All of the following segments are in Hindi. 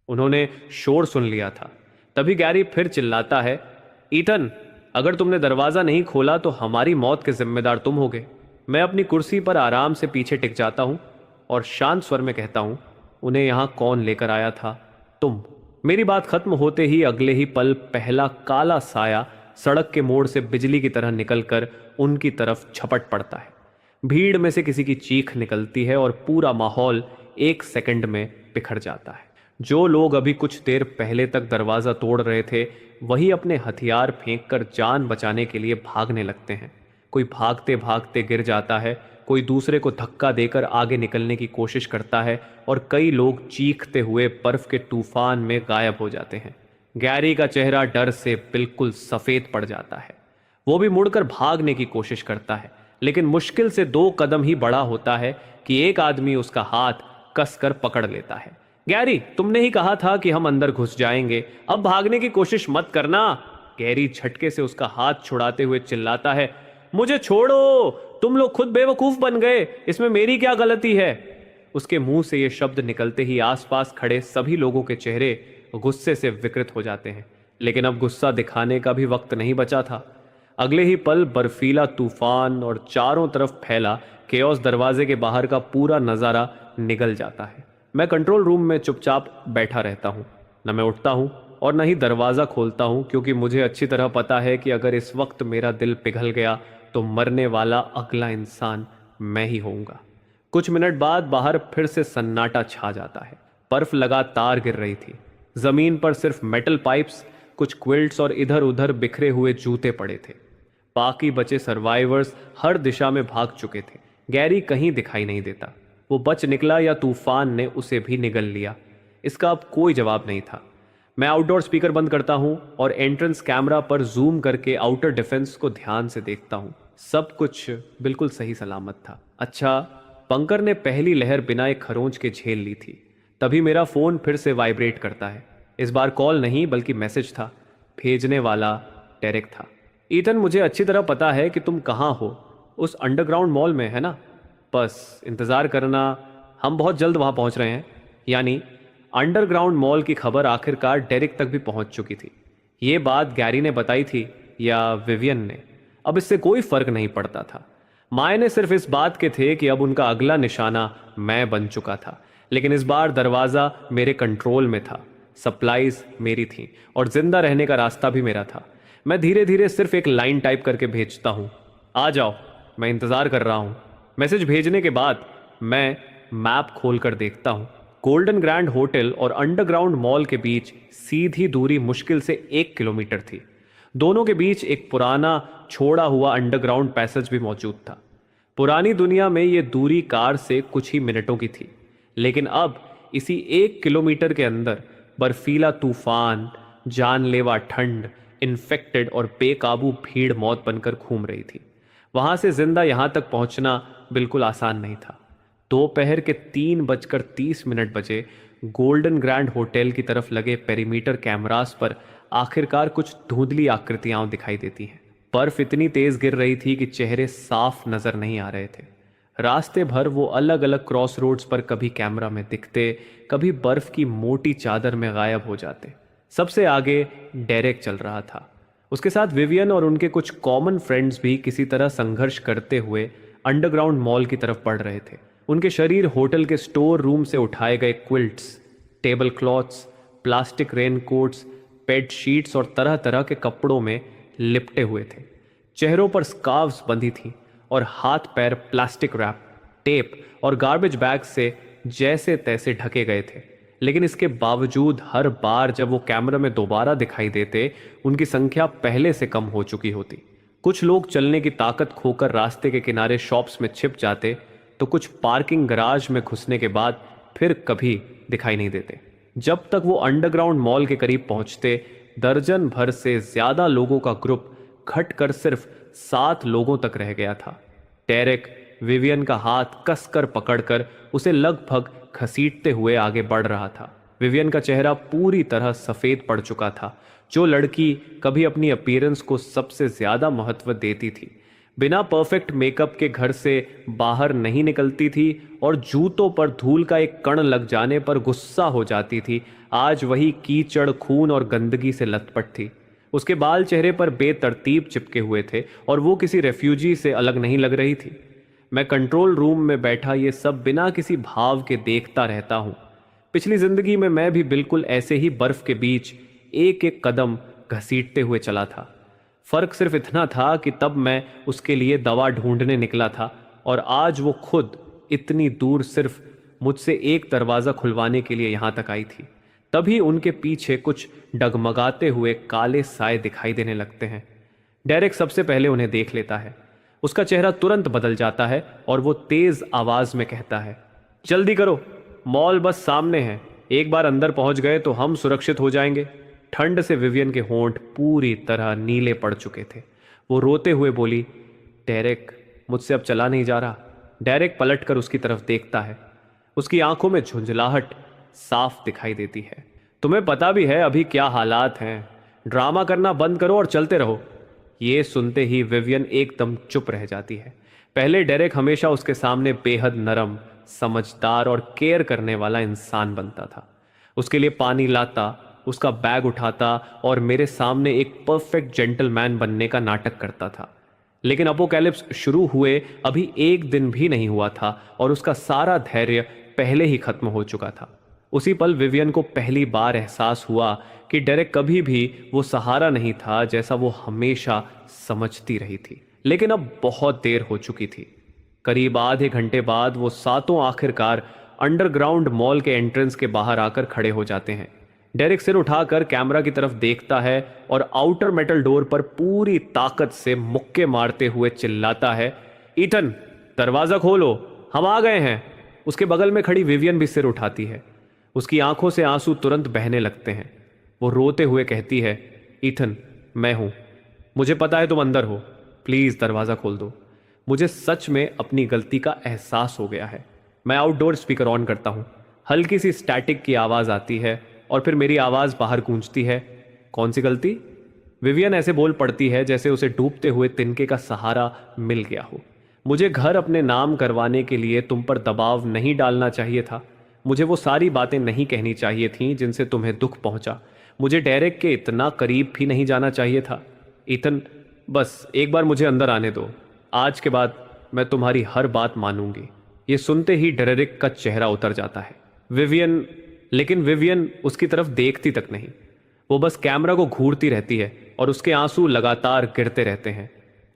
उन्होंने शोर सुन लिया था। तभी गैरी फिर चिल्लाता है, ईथन, अगर तुमने दरवाज़ा नहीं खोला तो हमारी मौत के जिम्मेदार तुम होगे। मैं अपनी कुर्सी पर आराम से पीछे टिक जाता हूँ और शांत स्वर में कहता हूँ, उन्हें यहाँ कौन लेकर आया था? तुम। मेरी बात खत्म होते ही अगले ही पल पहला काला साया सड़क के मोड़ से बिजली की तरह निकलकर उनकी तरफ झपट पड़ता है। भीड़ में से किसी की चीख निकलती है और पूरा माहौल एक सेकंड में बिखर जाता है। जो लोग अभी कुछ देर पहले तक दरवाज़ा तोड़ रहे थे, वही अपने हथियार फेंककर जान बचाने के लिए भागने लगते हैं। कोई भागते भागते गिर जाता है, कोई दूसरे को धक्का देकर आगे निकलने की कोशिश करता है और कई लोग चीखते हुए बर्फ के तूफान में गायब हो जाते हैं। गैरी का चेहरा डर से बिल्कुल सफ़ेद पड़ जाता है। वो भी मुड़कर भागने की कोशिश करता है, लेकिन मुश्किल से 2 कदम ही बड़ा होता है कि एक आदमी उसका हाथ कसकर पकड़ लेता है। गैरी, तुमने ही कहा था कि हम अंदर घुस जाएंगे, अब भागने की कोशिश मत करना। गैरी झटके से उसका हाथ छुड़ाते हुए चिल्लाता है, मुझे छोड़ो, तुम लोग खुद बेवकूफ बन गए, इसमें मेरी क्या गलती है? उसके मुंह से ये शब्द निकलते ही आसपास खड़े सभी लोगों के चेहरे गुस्से से विकृत हो जाते हैं, लेकिन अब गुस्सा दिखाने का भी वक्त नहीं बचा था। अगले ही पल बर्फीला तूफान और चारों तरफ फैला केओस दरवाजे के बाहर का पूरा नज़ारा निगल जाता है। मैं कंट्रोल रूम में चुपचाप बैठा रहता हूँ। न मैं उठता हूँ और न ही दरवाज़ा खोलता हूँ, क्योंकि मुझे अच्छी तरह पता है कि अगर इस वक्त मेरा दिल पिघल गया तो मरने वाला अगला इंसान मैं ही होऊंगा। कुछ मिनट बाद बाहर फिर से सन्नाटा छा जाता है। बर्फ लगातार गिर रही थी। जमीन पर सिर्फ मेटल पाइप्स, कुछ क्विल्ट्स और इधर उधर बिखरे हुए जूते पड़े थे। बाकी बचे सर्वाइवर्स हर दिशा में भाग चुके थे। गैरी कहीं दिखाई नहीं देता। वो बच निकला या तूफान ने उसे भी निगल लिया, इसका अब कोई जवाब नहीं था। मैं आउटडोर स्पीकर बंद करता हूं और एंट्रेंस कैमरा पर जूम करके आउटर डिफेंस को ध्यान से देखता हूं। सब कुछ बिल्कुल सही सलामत था। अच्छा, बंकर ने पहली लहर बिना एक खरोंच के झेल ली थी। तभी मेरा फोन फिर से वाइब्रेट करता है। इस बार कॉल नहीं बल्कि मैसेज था। भेजने वाला डेरेक था। ईथन, मुझे अच्छी तरह पता है कि तुम कहाँ हो, उस अंडरग्राउंड मॉल में, है ना? बस इंतज़ार करना, हम बहुत जल्द वहाँ पहुँच रहे हैं। यानी अंडरग्राउंड मॉल की खबर आखिरकार डेरिक तक भी पहुँच चुकी थी। ये बात गैरी ने बताई थी या विवियन ने, अब इससे कोई फर्क नहीं पड़ता था। मायने सिर्फ इस बात के थे कि अब उनका अगला निशाना मैं बन चुका था। लेकिन इस बार दरवाज़ा मेरे कंट्रोल में था, सप्लाईज मेरी थी और जिंदा रहने का रास्ता भी मेरा था। मैं धीरे धीरे सिर्फ एक लाइन टाइप करके भेजता हूँ, आ जाओ, मैं इंतज़ार कर रहा हूँ। मैसेज भेजने के बाद मैं मैप खोल कर देखता हूँ। गोल्डन ग्रैंड होटल और अंडरग्राउंड मॉल के बीच सीधी दूरी मुश्किल से 1 किलोमीटर थी। दोनों के बीच एक पुराना छोड़ा हुआ अंडरग्राउंड पैसेज भी मौजूद था। पुरानी दुनिया में ये दूरी कार से कुछ ही मिनटों की थी, लेकिन अब इसी 1 किलोमीटर के अंदर बर्फीला तूफान, जानलेवा ठंड, इन्फेक्टेड और बेकाबू भीड़ मौत बनकर घूम रही थी। वहां से जिंदा यहां तक पहुंचना बिल्कुल आसान नहीं था। दोपहर के 3:30 बजे गोल्डन ग्रैंड होटल की तरफ लगे पेरीमीटर कैमरास पर आखिरकार कुछ धुंधली आकृतियां दिखाई देती हैं। बर्फ इतनी तेज गिर रही थी कि चेहरे साफ नजर नहीं आ रहे थे। रास्ते भर वो अलग अलग क्रॉस रोड्स पर कभी कैमरा में दिखते, कभी बर्फ की मोटी चादर में गायब हो जाते। सबसे आगे डेरेक चल रहा था। उसके साथ विवियन और उनके कुछ कॉमन फ्रेंड्स भी किसी तरह संघर्ष करते हुए अंडरग्राउंड मॉल की तरफ बढ़ रहे थे। उनके शरीर होटल के स्टोर रूम से उठाए गए quilts, table clothes, plastic raincoats, bed sheets और तरह तरह के कपड़ों में लिपटे हुए थे। चेहरों पर स्कार्व्स बंधी थीं और हाथ पैर प्लास्टिक रैप, टेप और गार्बेज बैग से जैसे तैसे ढके गए थे। लेकिन इसके बावजूद हर बार जब वो कैमरा में दोबारा दिखाई देते, उनकी संख्या पहले से कम हो चुकी होती। कुछ लोग चलने की ताकत खोकर रास्ते के किनारे शॉप्स में छिप जाते, तो कुछ पार्किंग गराज में घुसने के बाद फिर कभी दिखाई नहीं देते। जब तक वो अंडरग्राउंड मॉल के करीब पहुंचते, दर्जन भर से ज्यादा लोगों का ग्रुप घटकर सिर्फ 7 लोगों तक रह गया था। डेरेक विवियन का हाथ कसकर पकड़कर उसे लगभग घसीटते हुए आगे बढ़ रहा था। विवियन का चेहरा पूरी तरह सफेद पड़ चुका था। जो लड़की कभी अपनी अपीयरेंस को सबसे ज्यादा महत्व देती थी, बिना परफेक्ट मेकअप के घर से बाहर नहीं निकलती थी और जूतों पर धूल का एक कण लग जाने पर गुस्सा हो जाती थी। आज वही कीचड़, खून और गंदगी से लथपथ थी। उसके बाल चेहरे पर बेतरतीब चिपके हुए थे और वो किसी रेफ्यूजी से अलग नहीं लग रही थी। मैं कंट्रोल रूम में बैठा ये सब बिना किसी भाव के देखता रहता हूँ। पिछली जिंदगी में मैं भी बिल्कुल ऐसे ही बर्फ के बीच एक एक कदम घसीटते हुए चला था। फर्क सिर्फ इतना था कि तब मैं उसके लिए दवा ढूंढने निकला था और आज वो खुद इतनी दूर सिर्फ मुझसे एक दरवाज़ा खुलवाने के लिए यहाँ तक आई थी। तभी उनके पीछे कुछ डगमगाते हुए काले साए दिखाई देने लगते हैं। डेरेक सबसे पहले उन्हें देख लेता है। उसका चेहरा तुरंत बदल जाता है और वो तेज आवाज में कहता है, जल्दी करो, मॉल बस सामने है। एक बार अंदर पहुंच गए तो हम सुरक्षित हो जाएंगे। ठंड से विवियन के होंठ पूरी तरह नीले पड़ चुके थे। वो रोते हुए बोली, डेरेक, मुझसे अब चला नहीं जा रहा। डेरेक पलटकर उसकी तरफ देखता है। उसकी आंखों में झुंझलाहट साफ दिखाई देती है। तुम्हें पता भी है अभी क्या हालात हैं। ड्रामा करना बंद करो और चलते रहो। ये सुनते ही विवियन एकदम चुप रह जाती है। पहले डेरेक हमेशा उसके सामने बेहद नरम, समझदार और केयर करने वाला इंसान बनता था। उसके लिए पानी लाता, उसका बैग उठाता और मेरे सामने एक परफेक्ट जेंटलमैन बनने का नाटक करता था। लेकिन अपोकैलिप्स शुरू हुए अभी एक दिन भी नहीं हुआ था और उसका सारा धैर्य पहले ही खत्म हो चुका था। उसी पल विवियन को पहली बार एहसास हुआ कि डेरेक कभी भी वो सहारा नहीं था जैसा वो हमेशा समझती रही थी। लेकिन अब बहुत देर हो चुकी थी। करीब आधे घंटे बाद वो सातों आखिरकार अंडरग्राउंड मॉल के एंट्रेंस के बाहर आकर खड़े हो जाते हैं। डेरेक सिर उठाकर कैमरा की तरफ देखता है और आउटर मेटल डोर पर पूरी ताकत से मुक्के मारते हुए चिल्लाता है, ईथन, दरवाजा खोलो, हम आ गए हैं। उसके बगल में खड़ी विवियन भी सिर उठाती है। उसकी आंखों से आंसू तुरंत बहने लगते हैं। वो रोते हुए कहती है, ईथन, मैं हूं, मुझे पता है तुम अंदर हो, प्लीज दरवाजा खोल दो। मुझे सच में अपनी गलती का एहसास हो गया है। मैं आउटडोर स्पीकर ऑन करता हूं। हल्की सी स्टैटिक की आवाज आती है और फिर मेरी आवाज बाहर गूंजती है, कौन सी गलती? विवियन ऐसे बोल पड़ती है जैसे उसे डूबते हुए तिनके का सहारा मिल गया हो। मुझे घर अपने नाम करवाने के लिए तुम पर दबाव नहीं डालना चाहिए था। मुझे वो सारी बातें नहीं कहनी चाहिए थीं जिनसे तुम्हें दुख पहुंचा। मुझे डेरेक के इतना करीब भी नहीं जाना चाहिए था। ईथन, बस एक बार मुझे अंदर आने दो। आज के बाद मैं तुम्हारी हर बात मानूंगी। ये सुनते ही डेरेक का चेहरा उतर जाता है। लेकिन विवियन उसकी तरफ देखती तक नहीं। वो बस कैमरा को घूरती रहती है और उसके आंसू लगातार गिरते रहते हैं।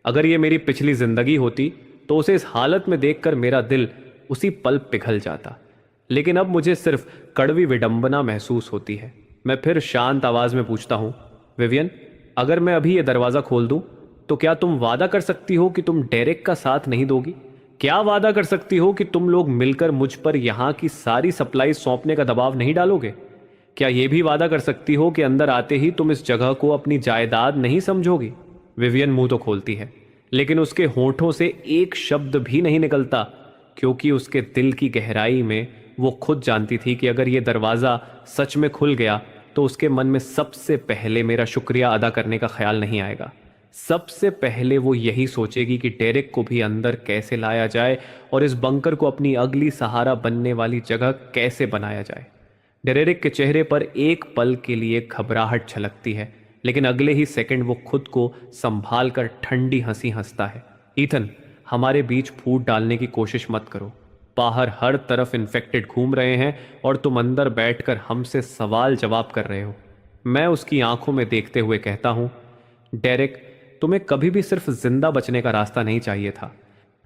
अगर ये मेरी पिछली जिंदगी होती तो उसे इस हालत में देखकर मेरा दिल उसी पल पिघल जाता। लेकिन अब मुझे सिर्फ कड़वी विडंबना महसूस होती है। मैं फिर शांत आवाज में पूछता हूं, विवियन, अगर मैं अभी ये दरवाजा खोल दूं तो क्या तुम वादा कर सकती हो कि तुम डेरेक का साथ नहीं दोगी? क्या वादा कर सकती हो कि तुम लोग मिलकर मुझ पर यहां की सारी सप्लाई सौंपने का दबाव नहीं डालोगे? क्या यह भी वादा कर सकती हो कि अंदर आते ही तुम इस जगह को अपनी जायदाद नहीं समझोगी? विवियन मुंह तो खोलती है, लेकिन उसके होंठों से एक शब्द भी नहीं निकलता, क्योंकि उसके दिल की गहराई में वो खुद जानती थी कि अगर ये दरवाज़ा सच में खुल गया तो उसके मन में सबसे पहले मेरा शुक्रिया अदा करने का ख्याल नहीं आएगा। सबसे पहले वो यही सोचेगी कि डेरेक को भी अंदर कैसे लाया जाए और इस बंकर को अपनी अगली सहारा बनने वाली जगह कैसे बनाया जाए। डेरेक के चेहरे पर एक पल के लिए घबराहट झलकती है, लेकिन अगले ही सेकंड वो खुद को संभाल कर ठंडी हंसी हंसता है। ईथन, हमारे बीच फूट डालने की कोशिश मत करो। बाहर हर तरफ इन्फेक्टेड घूम रहे हैं और तुम अंदर बैठकर हमसे सवाल जवाब कर रहे हो। मैं उसकी आंखों में देखते हुए कहता हूं, डेरेक, तुम्हें कभी भी सिर्फ जिंदा बचने का रास्ता नहीं चाहिए था।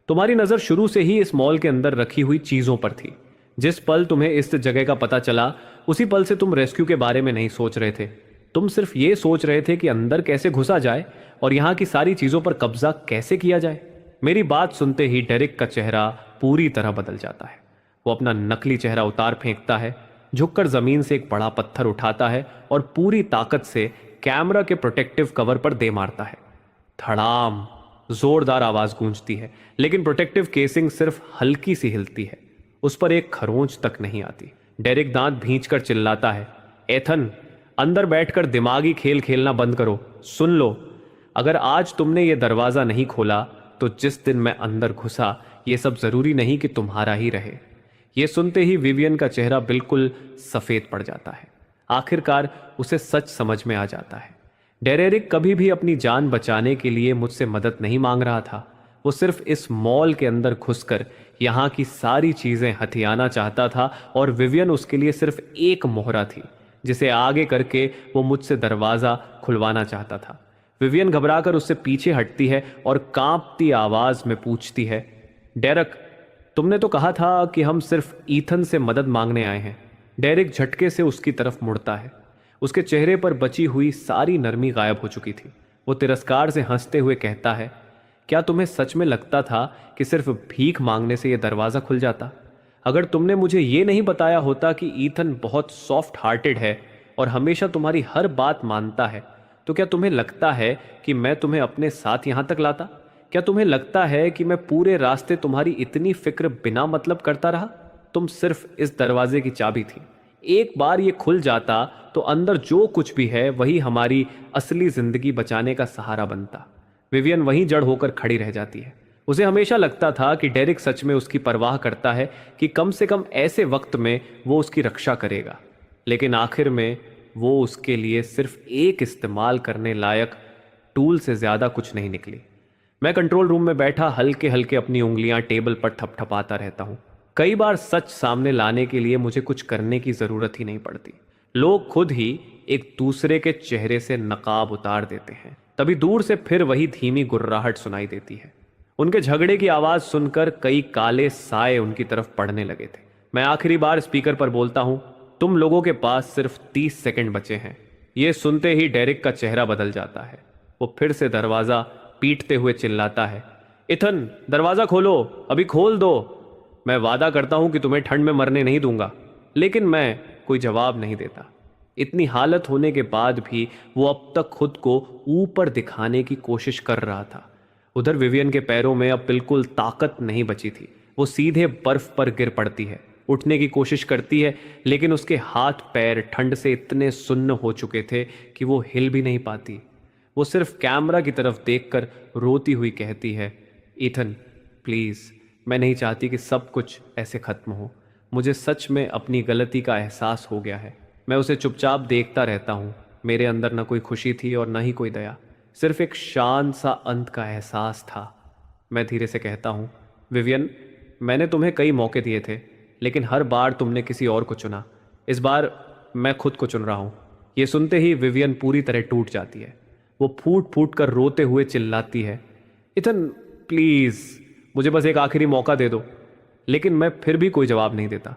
तुम्हारी नजर शुरू से ही इस मॉल के अंदर रखी हुई चीजों पर थी। जिस पल तुम्हें इस जगह का पता चला, उसी पल से तुम रेस्क्यू के बारे में नहीं सोच रहे थे। तुम सिर्फ ये सोच रहे थे कि अंदर कैसे घुसा जाए और यहाँ की सारी चीजों पर कब्जा कैसे किया जाए। मेरी बात सुनते ही डेरेक का चेहरा पूरी तरह बदल जाता है। वो अपना नकली चेहरा उतार फेंकता है, झुककर जमीन से एक बड़ा पत्थर उठाता है और पूरी ताकत से कैमरा के प्रोटेक्टिव कवर पर दे मारता है। धड़ाम, जोरदार आवाज गूंजती है, लेकिन प्रोटेक्टिव केसिंग सिर्फ हल्की सी हिलती है। उस पर एक खरोंच तक नहीं आती। डेरेक दांत भींचकर चिल्लाता है, एथन, अंदर बैठकर दिमागी खेल खेलना बंद करो। सुन लो, अगर आज तुमने ये दरवाजा नहीं खोला तो जिस दिन मैं अंदर घुसा ये सब जरूरी नहीं कि तुम्हारा ही रहे। ये सुनते ही विवियन का चेहरा बिल्कुल सफेद पड़ जाता है। आखिरकार उसे सच समझ में आ जाता है। डेरेरिक कभी भी अपनी जान बचाने के लिए मुझसे मदद नहीं मांग रहा था। वो सिर्फ इस मॉल के अंदर घुसकर यहाँ की सारी चीजें हथियाना चाहता था और विवियन उसके लिए सिर्फ एक मोहरा थी जिसे आगे करके वो मुझसे दरवाजा खुलवाना चाहता था। विवियन घबराकर उससे पीछे हटती है और कांपती आवाज में पूछती है, डेरक, तुमने तो कहा था कि हम सिर्फ ईथन से मदद मांगने आए हैं। डेरिक झटके से उसकी तरफ मुड़ता है। उसके चेहरे पर बची हुई सारी नरमी गायब हो चुकी थी। वो तिरस्कार से हंसते हुए कहता है, क्या तुम्हें सच में लगता था कि सिर्फ भीख मांगने से यह दरवाज़ा खुल जाता? अगर तुमने मुझे ये नहीं बताया होता कि ईथन बहुत सॉफ्ट हार्टेड है और हमेशा तुम्हारी हर बात मानता है, तो क्या तुम्हें लगता है कि मैं तुम्हें अपने साथ यहाँ तक लाता? क्या तुम्हें लगता है कि मैं पूरे रास्ते तुम्हारी इतनी फिक्र बिना मतलब करता रहा? तुम सिर्फ इस दरवाजे की चाबी थी। एक बार ये खुल जाता तो अंदर जो कुछ भी है वही हमारी असली जिंदगी बचाने का सहारा बनता। विवियन वहीं जड़ होकर खड़ी रह जाती है। उसे हमेशा लगता था कि डेरिक सच में उसकी परवाह करता है, कि कम से कम ऐसे वक्त में वो उसकी रक्षा करेगा। लेकिन आखिर में वो उसके लिए सिर्फ एक इस्तेमाल करने लायक टूल से ज्यादा कुछ नहीं निकली। मैं कंट्रोल रूम में बैठा हल्के हल्के अपनी उंगलियां टेबल पर थपथपाता रहता हूं। कई बार सच सामने लाने के लिए मुझे कुछ करने की जरूरत ही नहीं पड़ती। लोग खुद ही एक दूसरे के चेहरे से नकाब उतार देते हैं। तभी दूर से फिर वही धीमी गुर्राहट सुनाई देती है। उनके झगड़े की आवाज सुनकर कई काले साए उनकी तरफ पड़ने लगे थे। मैं आखिरी बार स्पीकर पर बोलता हूं, तुम लोगों के पास सिर्फ 30 सेकंड बचे हैं। यह सुनते ही डेरिक का चेहरा बदल जाता है। वो फिर से दरवाजा पीटते हुए चिल्लाता है, इथन, दरवाजा खोलो, अभी खोल दो। मैं वादा करता हूं कि तुम्हें ठंड में मरने नहीं दूंगा। लेकिन मैं कोई जवाब नहीं देता। इतनी हालत होने के बाद भी वो अब तक खुद को ऊपर दिखाने की कोशिश कर रहा था। उधर विवियन के पैरों में अब बिल्कुल ताकत नहीं बची थी। वो सीधे बर्फ पर गिर पड़ती है। उठने की कोशिश करती है, लेकिन उसके हाथ पैर ठंड से इतने सुन्न हो चुके थे कि वो हिल भी नहीं पाती। वो सिर्फ कैमरा की तरफ देखकर रोती हुई कहती है, ईथन, प्लीज, मैं नहीं चाहती कि सब कुछ ऐसे खत्म हो। मुझे सच में अपनी गलती का एहसास हो गया है। मैं उसे चुपचाप देखता रहता हूँ। मेरे अंदर न कोई खुशी थी और न ही कोई दया, सिर्फ एक शांत सा अंत का एहसास था। मैं धीरे से कहता हूँ, विवियन, मैंने तुम्हें कई मौके दिए थे, लेकिन हर बार तुमने किसी और को चुना। इस बार मैं खुद को चुन रहा हूँ। ये सुनते ही विवियन पूरी तरह टूट जाती है। वो फूट फूट कर रोते हुए चिल्लाती है, इथन, प्लीज, मुझे बस एक आखिरी मौका दे दो। लेकिन मैं फिर भी कोई जवाब नहीं देता।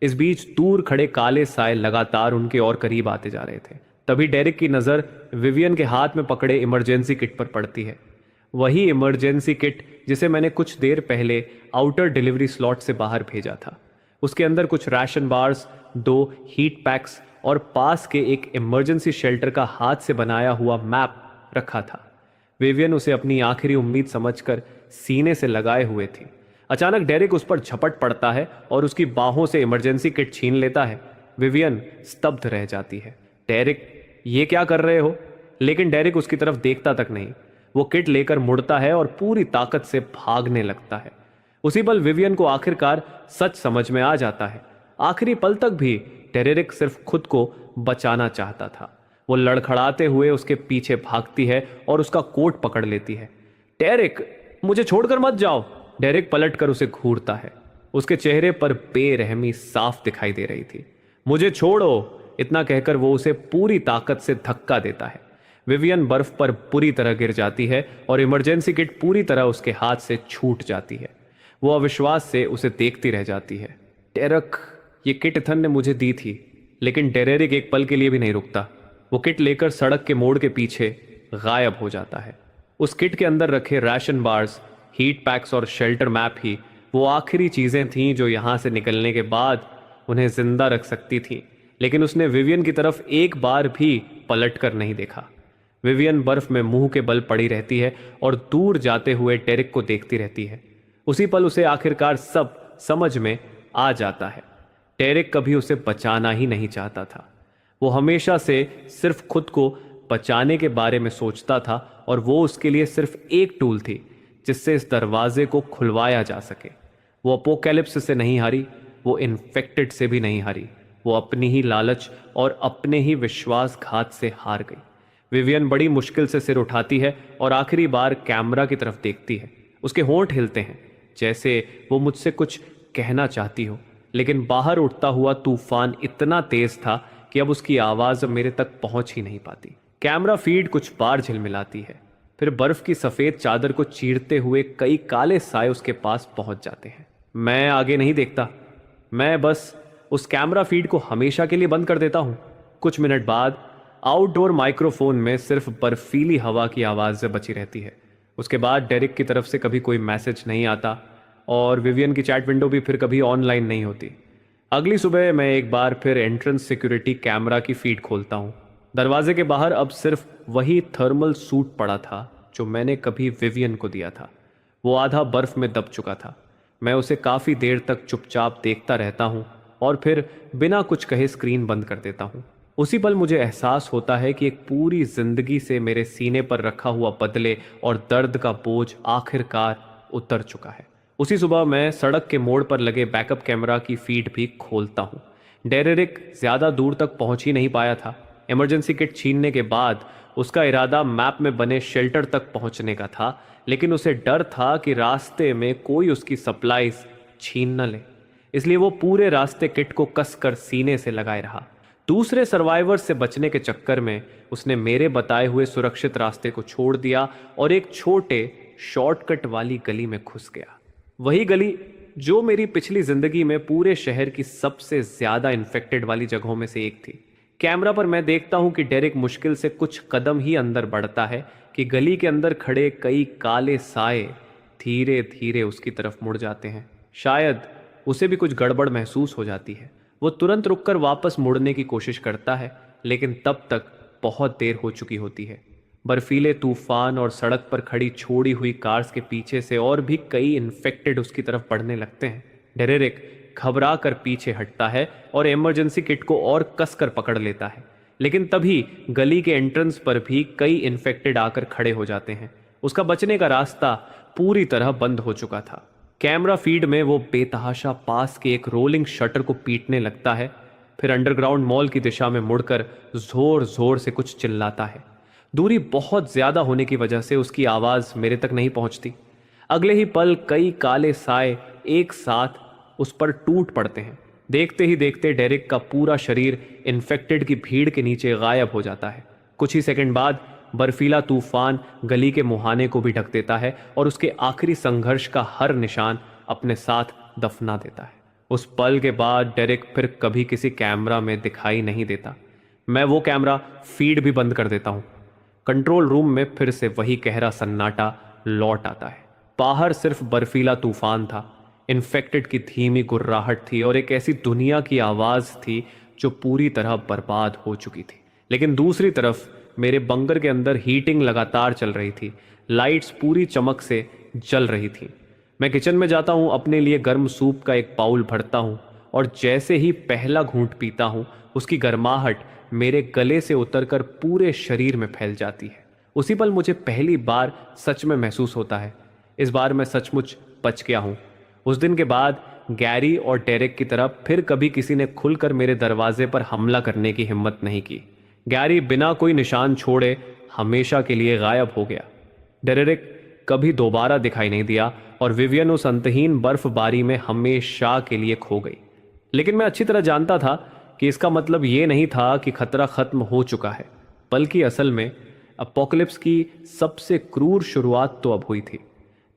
इस बीच दूर खड़े काले साए लगातार उनके और करीब आते जा रहे थे। तभी डेरिक की नज़र विवियन के हाथ में पकड़े इमरजेंसी किट पर पड़ती है। वही इमरजेंसी किट जिसे मैंने कुछ देर पहले आउटर डिलीवरी स्लॉट से बाहर भेजा था। उसके अंदर कुछ राशन बार्स, 2 हीट पैक्स और पास के एक इमरजेंसी शेल्टर का हाथ से बनाया हुआ मैप रखा था। विवियन उसे अपनी आखिरी उम्मीद समझकर सीने से लगाए हुए थी। अचानक डेरिक उस पर झपट पड़ता है और उसकी बाहों से इमरजेंसी किट छीन लेता है। विवियन स्तब्ध रह जाती है। डेरिक, ये क्या कर रहे हो? लेकिन डेरिक उसकी तरफ देखता तक नहीं। वो किट लेकर मुड़ता है और पूरी ताकत से भागने लगता है। उसी पल विवियन को आखिरकार सच समझ में आ जाता है। आखिरी पल तक भी डेरेरिक सिर्फ खुद को बचाना चाहता था। वो लड़खड़ाते हुए उसके पीछे भागती है और उसका कोट पकड़ लेती है। डेरिक, मुझे छोड़कर मत जाओ। डेरिक पलटकर उसे घूरता है। उसके चेहरे पर बेरहमी साफ दिखाई दे रही थी। मुझे छोड़ो, इतना कहकर वो उसे पूरी ताकत से धक्का देता है। विवियन बर्फ पर बुरी तरह गिर जाती है और इमरजेंसी किट पूरी तरह उसके हाथ से छूट जाती है। वो अविश्वास से उसे देखती रह जाती है। डेरेक, ये किट इथन ने मुझे दी थी। लेकिन डेरेरिक एक पल के लिए भी नहीं रुकता। वो किट लेकर सड़क के मोड़ के पीछे गायब हो जाता है। उस किट के अंदर रखे राशन बार्स, हीट पैक्स और शेल्टर मैप ही वो आखिरी चीजें थीं जो यहां से निकलने के बाद उन्हें जिंदा रख सकती थीं। लेकिन उसने विवियन की तरफ एक बार भी पलट कर नहीं देखा। विवियन बर्फ में मुंह के बल पड़ी रहती है और दूर जाते हुए डेरिक को देखती रहती है। उसी पल उसे आखिरकार सब समझ में आ जाता है। डेरिक कभी उसे बचाना ही नहीं चाहता था। वो हमेशा से सिर्फ खुद को बचाने के बारे में सोचता था और वो उसके लिए सिर्फ एक टूल थी। जिससे इस दरवाजे को खुलवाया जा सके। वो अपोकैलिप्स से नहीं हारी, वो इन्फेक्टेड से भी नहीं हारी, वो अपनी ही लालच और अपने ही विश्वासघात से हार गई। विवियन बड़ी मुश्किल से सिर उठाती है और आखिरी बार कैमरा की तरफ देखती है। उसके होंठ हिलते हैं, जैसे वो मुझसे कुछ कहना चाहती हो, लेकिन बाहर उठता हुआ तूफान इतना तेज था कि अब उसकी आवाज मेरे तक पहुंच ही नहीं पाती। कैमरा फीड कुछ बार झिलमिलाती है, फिर बर्फ की सफेद चादर को चीरते हुए कई काले साए उसके पास पहुंच जाते हैं। मैं आगे नहीं देखता, मैं बस उस कैमरा फीड को हमेशा के लिए बंद कर देता हूं। कुछ मिनट बाद आउटडोर माइक्रोफोन में सिर्फ बर्फीली हवा की आवाज़ बची रहती है। उसके बाद डेरिक की तरफ से कभी कोई मैसेज नहीं आता और विवियन की चैट विंडो भी फिर कभी ऑनलाइन नहीं होती। अगली सुबह मैं एक बार फिर एंट्रेंस सिक्योरिटी कैमरा की फीड खोलता हूँ। दरवाजे के बाहर अब सिर्फ वही थर्मल सूट पड़ा था जो मैंने कभी विवियन को दिया था। वो आधा बर्फ में दब चुका था। मैं उसे काफ़ी देर तक चुपचाप देखता रहता हूँ और फिर बिना कुछ कहे स्क्रीन बंद कर देता हूँ। उसी पल मुझे एहसास होता है कि एक पूरी जिंदगी से मेरे सीने पर रखा हुआ बदले और दर्द का बोझ आखिरकार उतर चुका है। उसी सुबह मैं सड़क के मोड़ पर लगे बैकअप कैमरा की फीड भी खोलता हूँ। डेरेरिक ज़्यादा दूर तक पहुँच ही नहीं पाया था। इमरजेंसी किट छीनने के बाद उसका इरादा मैप में बने शेल्टर तक पहुँचने का था, लेकिन उसे डर था कि रास्ते में कोई उसकी सप्लाईज छीन न ले। इसलिए वो पूरे रास्ते किट को कसकर सीने से लगाए रहा। दूसरे सर्वाइवर से बचने के चक्कर में उसने मेरे बताए हुए सुरक्षित रास्ते को छोड़ दिया और एक छोटे शॉर्टकट वाली गली में घुस गया। वही गली जो मेरी पिछली जिंदगी में पूरे शहर की सबसे ज्यादा इन्फेक्टेड वाली जगहों में से एक थी। कैमरा पर मैं देखता हूं कि डेरिक मुश्किल से कुछ कदम ही अंदर बढ़ता है कि गली के अंदर खड़े कई काले साए धीरे धीरे उसकी तरफ मुड़ जाते हैं। शायद उसे भी कुछ गड़बड़ महसूस हो जाती है। वो तुरंत रुककर वापस मुड़ने की कोशिश करता है, लेकिन तब तक बहुत देर हो चुकी होती है। बर्फीले तूफान और सड़क पर खड़ी छोड़ी हुई कार्स के पीछे से और भी कई इन्फेक्टेड उसकी तरफ बढ़ने लगते हैं। डेरेरिक घबरा कर पीछे हटता है और इमरजेंसी किट को और कसकर पकड़ लेता है, लेकिन तभी गली के एंट्रेंस पर भी कई इन्फेक्टेड आकर खड़े हो जाते हैं। उसका बचने का रास्ता पूरी तरह बंद हो चुका था। कैमरा फीड में वो बेतहाशा पास के एक रोलिंग शटर को पीटने लगता है, फिर अंडरग्राउंड मॉल की दिशा में मुड़कर जोर जोर से कुछ चिल्लाता है। दूरी बहुत ज्यादा होने की वजह से उसकी आवाज मेरे तक नहीं पहुंचती। अगले ही पल कई काले साए एक साथ उस पर टूट पड़ते हैं। देखते ही देखते डेरिक का पूरा शरीर इन्फेक्टेड की भीड़ के नीचे गायब हो जाता है। कुछ ही सेकंड बाद बर्फीला तूफान गली के मुहाने को भी ढक देता है और उसके आखिरी संघर्ष का हर निशान अपने साथ दफना देता है। उस पल के बाद डेरिक फिर कभी किसी कैमरा में दिखाई नहीं देता। मैं वो कैमरा फीड भी बंद कर देता हूँ। कंट्रोल रूम में फिर से वही गहरा सन्नाटा लौट आता है। बाहर सिर्फ बर्फीला तूफान था, इन्फेक्टेड की धीमी गुर्राहट थी और एक ऐसी दुनिया की आवाज़ थी जो पूरी तरह बर्बाद हो चुकी थी। लेकिन दूसरी तरफ मेरे बंकर के अंदर हीटिंग लगातार चल रही थी। लाइट्स पूरी चमक से जल रही थी। मैं किचन में जाता हूँ, अपने लिए गर्म सूप का एक बाउल भरता हूँ और जैसे ही पहला घूंट पीता हूँ उसकी गर्माहट मेरे गले से उतरकर पूरे शरीर में फैल जाती है। उसी पल मुझे पहली बार सच में महसूस होता है, इस बार मैं सचमुच बच गया हूँ। उस दिन के बाद गैरी और डेरेक की तरह फिर कभी किसी ने खुलकर मेरे दरवाजे पर हमला करने की हिम्मत नहीं की। गैरी बिना कोई निशान छोड़े हमेशा के लिए गायब हो गया। डेरेक कभी दोबारा दिखाई नहीं दिया और विवियन उस अंतहीन बर्फबारी में हमेशा के लिए खो गई। लेकिन मैं अच्छी तरह जानता था कि इसका मतलब ये नहीं था कि खतरा खत्म हो चुका है, बल्कि असल में अपोकलिप्स की सबसे क्रूर शुरुआत तो अब हुई थी।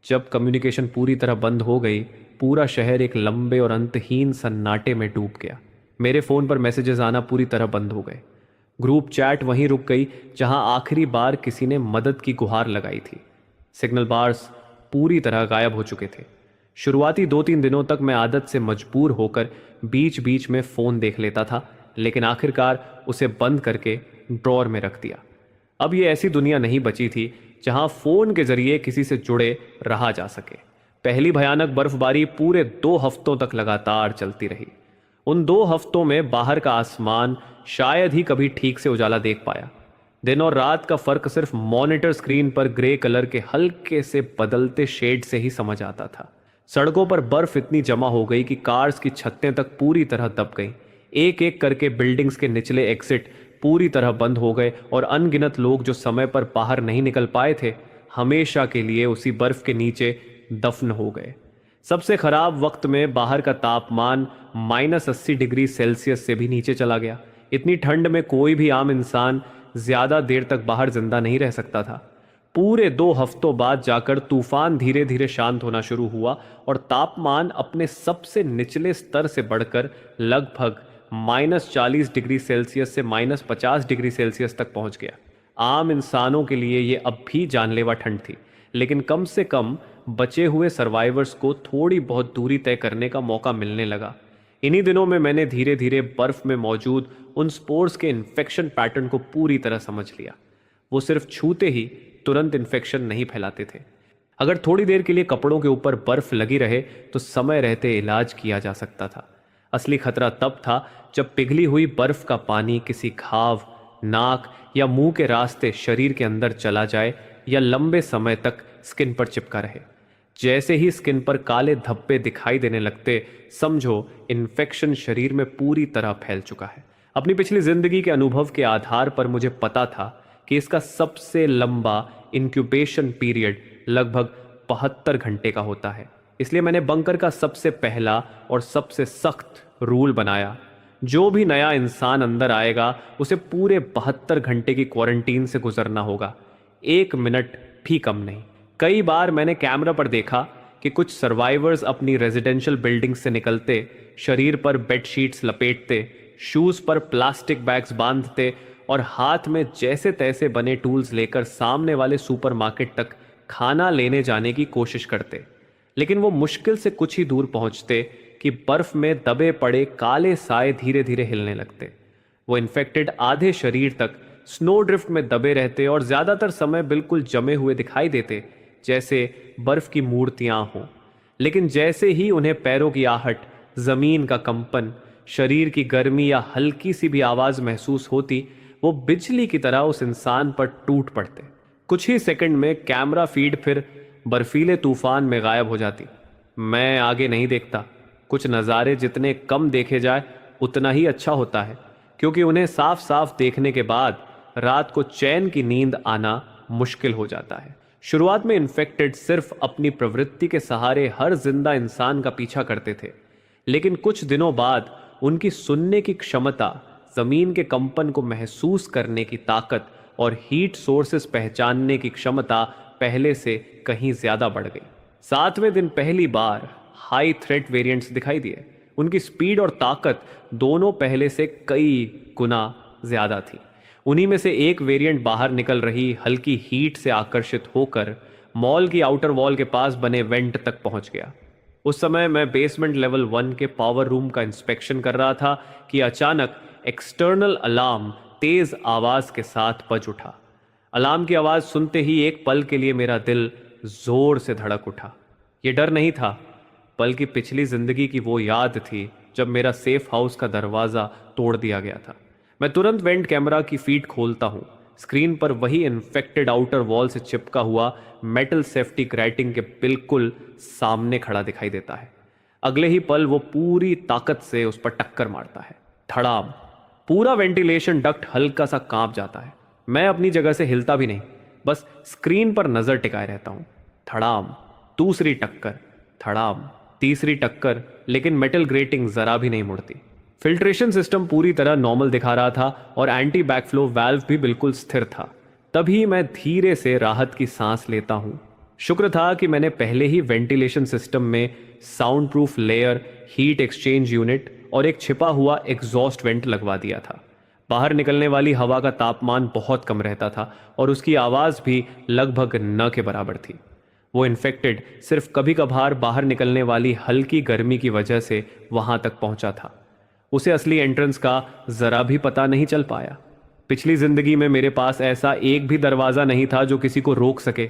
जब कम्युनिकेशन पूरी तरह बंद हो गई, पूरा शहर एक लंबे और अंतहीन सन्नाटे में डूब गया। मेरे फ़ोन पर मैसेजेस आना पूरी तरह बंद हो गए। ग्रुप चैट वहीं रुक गई जहां आखिरी बार किसी ने मदद की गुहार लगाई थी। सिग्नल बार्स पूरी तरह गायब हो चुके थे। शुरुआती 2-3 दिनों तक मैं आदत से मजबूर होकर बीच बीच में फ़ोन देख लेता था, लेकिन आखिरकार उसे बंद करके ड्रॉर में रख दिया। अब ये ऐसी दुनिया नहीं बची थी जहां फ़ोन के जरिए किसी से जुड़े रहा जा सके। पहली भयानक बर्फबारी पूरे 2 हफ्तों तक लगातार चलती रही। उन 2 हफ्तों में बाहर का आसमान शायद ही कभी ठीक से उजाला देख पाया। दिन और रात का फर्क सिर्फ मॉनिटर स्क्रीन पर ग्रे कलर के हल्के से बदलते शेड से ही समझ आता था। सड़कों पर बर्फ इतनी जमा हो गई कि कार्स की छतें तक पूरी तरह दब गईं। एक एक करके बिल्डिंग्स के निचले एग्जिट पूरी तरह बंद हो गए और अनगिनत लोग जो समय पर बाहर नहीं निकल पाए थे, हमेशा के लिए उसी बर्फ के नीचे दफन हो गए। सबसे खराब वक्त में बाहर का तापमान -80 डिग्री सेल्सियस से भी नीचे चला गया। इतनी ठंड में कोई भी आम इंसान ज्यादा देर तक बाहर जिंदा नहीं रह सकता था। पूरे 2 हफ्तों बाद जाकर तूफान धीरे धीरे शांत होना शुरू हुआ और तापमान अपने सबसे निचले स्तर से बढ़कर लगभग -40 डिग्री सेल्सियस से -50 डिग्री सेल्सियस तक पहुंच गया। आम इंसानों के लिए ये अब भी जानलेवा ठंड थी, लेकिन कम से कम बचे हुए सर्वाइवर्स को थोड़ी बहुत दूरी तय करने का मौका मिलने लगा। इन्हीं दिनों में मैंने धीरे धीरे बर्फ में मौजूद उन स्पोर्स के इन्फेक्शन पैटर्न को पूरी तरह समझ लिया। वो सिर्फ छूते ही तुरंत इन्फेक्शन नहीं फैलाते थे। अगर थोड़ी देर के लिए कपड़ों के ऊपर बर्फ लगी रहे तो समय रहते इलाज किया जा सकता था। असली खतरा तब था जब पिघली हुई बर्फ का पानी किसी घाव, नाक या मुंह के रास्ते शरीर के अंदर चला जाए या लंबे समय तक स्किन पर चिपका रहे। जैसे ही स्किन पर काले धब्बे दिखाई देने लगते, समझो इन्फेक्शन शरीर में पूरी तरह फैल चुका है। अपनी पिछली जिंदगी के अनुभव के आधार पर मुझे पता था कि इसका सबसे लंबा इंक्यूबेशन पीरियड लगभग 72 घंटे का होता है। इसलिए मैंने बंकर का सबसे पहला और सबसे सख्त रूल बनाया। जो भी नया इंसान अंदर आएगा उसे पूरे 72 घंटे की क्वारंटीन से गुजरना होगा, 1 मिनट भी कम नहीं। कई बार मैंने कैमरा पर देखा कि कुछ सर्वाइवर्स अपनी रेजिडेंशियल बिल्डिंग से निकलते, शरीर पर बेडशीट्स लपेटते, शूज पर प्लास्टिक बैग्स बांधते और हाथ में जैसे तैसे बने टूल्स लेकर सामने वाले सुपरमार्केट तक खाना लेने जाने की कोशिश करते। लेकिन वो मुश्किल से कुछ ही दूर पहुंचते कि बर्फ में दबे पड़े काले साए धीरे धीरे हिलने लगते। वो इन्फेक्टेड आधे शरीर तक स्नो ड्रिफ्ट में दबे रहते और ज्यादातर समय बिल्कुल जमे हुए दिखाई देते, जैसे बर्फ की मूर्तियां हों। लेकिन जैसे ही उन्हें पैरों की आहट, जमीन का कंपन, शरीर की गर्मी या हल्की सी भी आवाज महसूस होती, वो बिजली की तरह उस इंसान पर टूट पड़ते। कुछ ही सेकंड में कैमरा फीड फिर बर्फीले तूफान में गायब हो जाती। मैं आगे नहीं देखता। कुछ नज़ारे जितने कम देखे जाए उतना ही अच्छा होता है, क्योंकि उन्हें साफ साफ देखने के बाद रात को चैन की नींद आना मुश्किल हो जाता है। शुरुआत में इन्फेक्टेड सिर्फ अपनी प्रवृत्ति के सहारे हर जिंदा इंसान का पीछा करते थे, लेकिन कुछ दिनों बाद उनकी सुनने की क्षमता, जमीन के कंपन को महसूस करने की ताकत और हीट सोर्सेस पहचानने की क्षमता पहले से कहीं ज्यादा बढ़ गई। 7वें दिन पहली बार हाई थ्रेट वेरिएंट्स दिखाई दिए। उनकी स्पीड और ताकत दोनों पहले से कई गुना ज्यादा थी। उन्हीं में से एक वेरिएंट बाहर निकल रही हल्की हीट से आकर्षित होकर मॉल की आउटर वॉल के पास बने वेंट तक पहुंच गया। उस समय मैं बेसमेंट लेवल 1 के पावर रूम का इंस्पेक्शन कर रहा था कि अचानक एक्सटर्नल अलार्म तेज आवाज के साथ बज उठा। अलार्म की आवाज सुनते ही एक पल के लिए मेरा दिल जोर से धड़क उठा। यह डर नहीं था, बल्कि पिछली जिंदगी की वो याद थी जब मेरा सेफ हाउस का दरवाजा तोड़ दिया गया था। मैं तुरंत वेंट कैमरा की फीड खोलता हूँ। स्क्रीन पर वही इन्फेक्टेड आउटर वॉल से चिपका हुआ मेटल सेफ्टी ग्राइटिंग के बिल्कुल सामने खड़ा दिखाई देता है। अगले ही पल वो पूरी ताकत से उस पर टक्कर मारता है। धड़ाम! पूरा वेंटिलेशन डक्ट हल्का सा कांप जाता है। मैं अपनी जगह से हिलता भी नहीं, बस स्क्रीन पर नजर टिकाए रहता हूँ। धड़ाम! दूसरी टक्कर, धड़ाम! तीसरी टक्कर, लेकिन मेटल ग्रेटिंग जरा भी नहीं मुड़ती। फिल्ट्रेशन सिस्टम पूरी तरह नॉर्मल दिखा रहा था और एंटी बैकफ्लो वाल्व भी बिल्कुल स्थिर था। तभी मैं धीरे से राहत की सांस लेता हूं। शुक्र था कि मैंने पहले ही वेंटिलेशन सिस्टम में sound proof layer, heat exchange unit और एक छिपा हुआ एग्जॉस्ट वेंट लगवा दिया था। बाहर निकलने वाली हवा का तापमान बहुत कम रहता था और उसकी आवाज भी लगभग न के बराबर थी। वो इन्फेक्टेड सिर्फ कभी कभार बाहर निकलने वाली हल्की गर्मी की वजह से वहां तक पहुंचा था। उसे असली एंट्रेंस का जरा भी पता नहीं चल पाया। पिछली जिंदगी में मेरे पास ऐसा एक भी दरवाजा नहीं था जो किसी को रोक सके,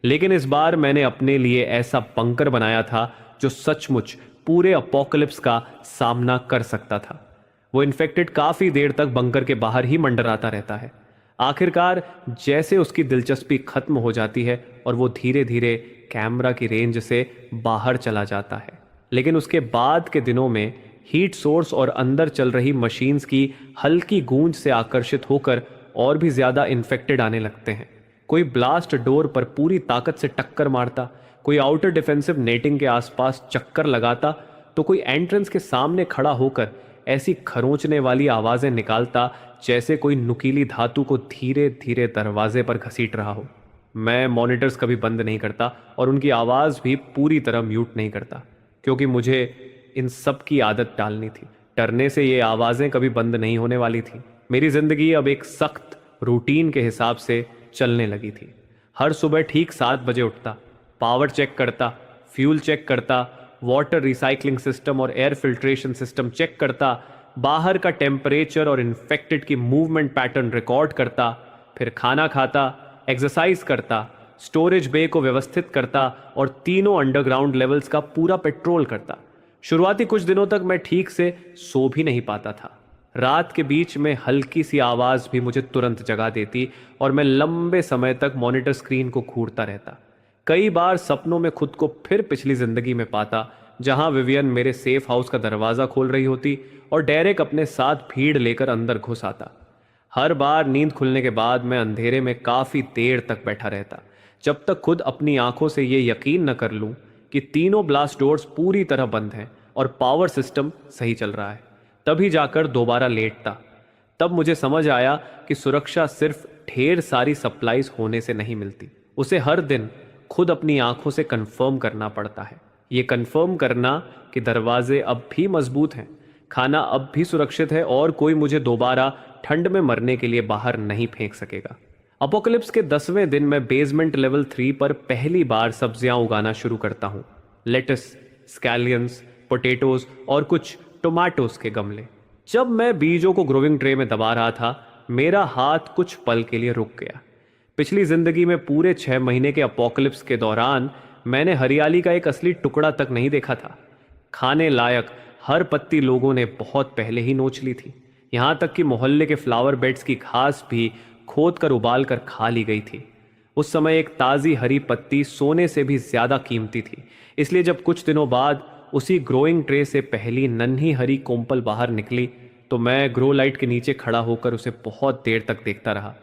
लेकिन इस बार मैंने अपने लिए ऐसा बंकर बनाया था जो सचमुच पूरे अपोकलिप्स का सामना कर सकता था। वो इन्फेक्टेड काफी देर तक बंकर के बाहर ही मंडराता रहता है। आखिरकार जैसे उसकी दिलचस्पी खत्म हो जाती है और वो धीरे धीरे कैमरा की रेंज से बाहर चला जाता है। लेकिन उसके बाद के दिनों में हीट सोर्स और अंदर चल रही मशीन्स की हल्की गूंज से आकर्षित होकर और भी ज्यादा इन्फेक्टेड आने लगते हैं। कोई ब्लास्ट डोर पर पूरी ताकत से टक्कर मारता, कोई आउटर डिफेंसिव नेटिंग के आसपास चक्कर लगाता, तो कोई एंट्रेंस के सामने खड़ा होकर ऐसी खरोंचने वाली आवाजें निकालता जैसे कोई नुकीली धातु को धीरे धीरे दरवाजे पर घसीट रहा हो। मैं मॉनिटर्स कभी बंद नहीं करता और उनकी आवाज़ भी पूरी तरह म्यूट नहीं करता, क्योंकि मुझे इन सब की आदत डालनी थी। डरने से ये आवाज़ें कभी बंद नहीं होने वाली थी। मेरी ज़िंदगी अब एक सख्त रूटीन के हिसाब से चलने लगी थी। हर सुबह ठीक 7 बजे उठता, पावर चेक करता, फ्यूल चेक करता, वाटर रिसाइकलिंग सिस्टम और एयर फिल्ट्रेशन सिस्टम चेक करता, बाहर का टेम्परेचर और इन्फेक्टेड की मूवमेंट पैटर्न रिकॉर्ड करता, फिर खाना खाता, एक्सरसाइज करता, स्टोरेज बे को व्यवस्थित करता और तीनों अंडरग्राउंड लेवल्स का पूरा पेट्रोल करता। शुरुआती कुछ दिनों तक मैं ठीक से सो भी नहीं पाता था। रात के बीच में हल्की सी आवाज़ भी मुझे तुरंत जगा देती और मैं लंबे समय तक मॉनिटर स्क्रीन को घूरता रहता। कई बार सपनों में खुद को फिर पिछली जिंदगी में पाता, जहां विवियन मेरे सेफ हाउस का दरवाज़ा खोल रही होती और डेरेक अपने साथ भीड़ लेकर अंदर घुस आता। हर बार नींद खुलने के बाद मैं अंधेरे में काफ़ी देर तक बैठा रहता, जब तक खुद अपनी आंखों से ये यकीन न कर लूं कि तीनों ब्लास्ट डोर्स पूरी तरह बंद हैं और पावर सिस्टम सही चल रहा है। तभी जाकर दोबारा लेटता। तब मुझे समझ आया कि सुरक्षा सिर्फ ढेर सारी सप्लाईज होने से नहीं मिलती, उसे हर दिन खुद अपनी आंखों से कंफर्म करना पड़ता है। ये कंफर्म करना कि दरवाजे अब भी मजबूत हैं, खाना अब भी सुरक्षित है और कोई मुझे दोबारा ठंड में मरने के लिए बाहर नहीं फेंक सकेगा। अपोकलिप्स के 10वें दिन मैं बेसमेंट लेवल 3 पर पहली बार सब्जियां उगाना शुरू करता हूँ। लेटस, स्कैलियंस, पोटैटोज और कुछ टोमेटोज के गमले। जब मैं बीजों को ग्रोविंग ट्रे में दबा रहा था, मेरा हाथ कुछ पल के लिए रुक गया। पिछली जिंदगी में पूरे 6 महीने के अपोकलिप्स के दौरान मैंने हरियाली का एक असली टुकड़ा तक नहीं देखा था। खाने लायक हर पत्ती लोगों ने बहुत पहले ही नोच ली थी। यहाँ तक कि मोहल्ले के फ्लावर बेड्स की घास भी खोद कर उबाल कर खा ली गई थी। उस समय एक ताज़ी हरी पत्ती सोने से भी ज़्यादा कीमती थी, इसलिए जब कुछ दिनों बाद उसी ग्रोइंग ट्रे से पहली नन्ही हरी कोम्पल बाहर निकली तो मैं ग्रो लाइट के नीचे खड़ा होकर उसे बहुत देर तक देखता रहा।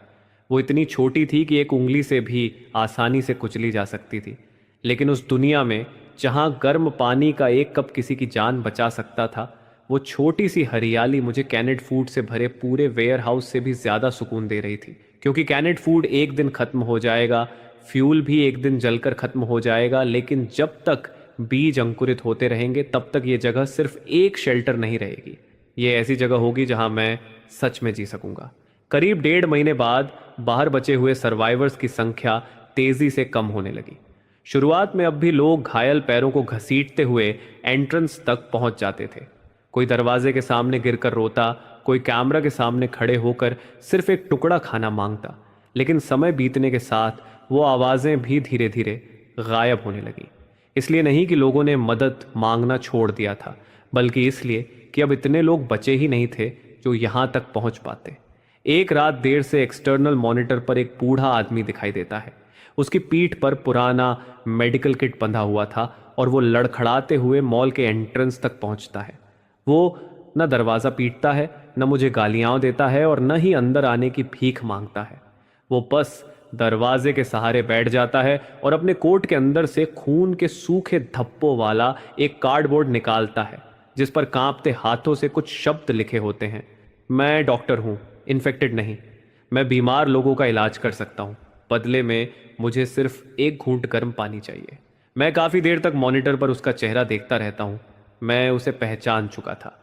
वो इतनी छोटी थी कि एक उंगली से भी आसानी से कुचली जा सकती थी, लेकिन उस दुनिया में जहाँ गर्म पानी का एक कप किसी की जान बचा सकता था, वो छोटी सी हरियाली मुझे कैनेड फूड से भरे पूरे वेयर हाउस से भी ज़्यादा सुकून दे रही थी। क्योंकि कैनेड फूड एक दिन ख़त्म हो जाएगा, फ्यूल भी एक दिन जलकर ख़त्म हो जाएगा, लेकिन जब तक बीज अंकुरित होते रहेंगे तब तक ये जगह सिर्फ एक शेल्टर नहीं रहेगी। ये ऐसी जगह होगी जहां मैं सच में जी सकूंगा। करीब 1.5 महीने बाद बाहर बचे हुए सर्वाइवर्स की संख्या तेजी से कम होने लगी। शुरुआत में अब भी लोग घायल पैरों को घसीटते हुए एंट्रेंस तक पहुंच जाते थे। कोई दरवाजे के सामने गिरकर रोता, कोई कैमरा के सामने खड़े होकर सिर्फ एक टुकड़ा खाना मांगता। लेकिन समय बीतने के साथ वो आवाज़ें भी धीरे धीरे गायब होने लगी। इसलिए नहीं कि लोगों ने मदद मांगना छोड़ दिया था, बल्कि इसलिए कि अब इतने लोग बचे ही नहीं थे जो यहाँ तक पहुँच पाते। एक रात देर से एक्सटर्नल मॉनिटर पर एक बूढ़ा आदमी दिखाई देता है। उसकी पीठ पर पुराना मेडिकल किट बंधा हुआ था और वो लड़खड़ाते हुए मॉल के एंट्रेंस तक पहुंचता है। वो न दरवाज़ा पीटता है, न मुझे गालियाँ देता है और न ही अंदर आने की भीख मांगता है। वो बस दरवाजे के सहारे बैठ जाता है और अपने कोट के अंदर से खून के सूखे धब्बों वाला एक कार्डबोर्ड निकालता है, जिस पर कांपते हाथों से कुछ शब्द लिखे होते हैं। मैं डॉक्टर हूँ, इन्फेक्टेड नहीं। मैं बीमार लोगों का इलाज कर सकता हूँ। बदले में मुझे सिर्फ एक घूंट गर्म पानी चाहिए। मैं काफ़ी देर तक मॉनिटर पर उसका चेहरा देखता रहता हूँ। मैं उसे पहचान चुका था।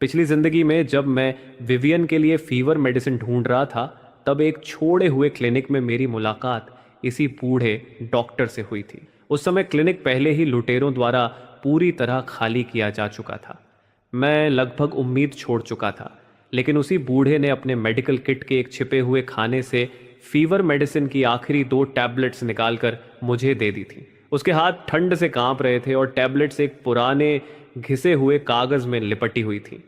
पिछली ज़िंदगी में जब मैं विवियन के लिए फीवर मेडिसिन ढूंढ रहा था, तब एक छोड़े हुए क्लिनिक में मेरी मुलाकात इसी बूढ़े डॉक्टर से हुई थी। उस समय क्लिनिक पहले ही लुटेरों द्वारा पूरी तरह खाली किया जा चुका था। मैं लगभग उम्मीद छोड़ चुका था, लेकिन उसी बूढ़े ने अपने मेडिकल किट के एक छिपे हुए खाने से फीवर मेडिसिन की आखिरी 2 टैबलेट्स निकालकर मुझे दे दी थी। उसके हाथ ठंड से कांप रहे थे और टैबलेट्स एक पुराने घिसे हुए कागज़ में लिपटी हुई थी।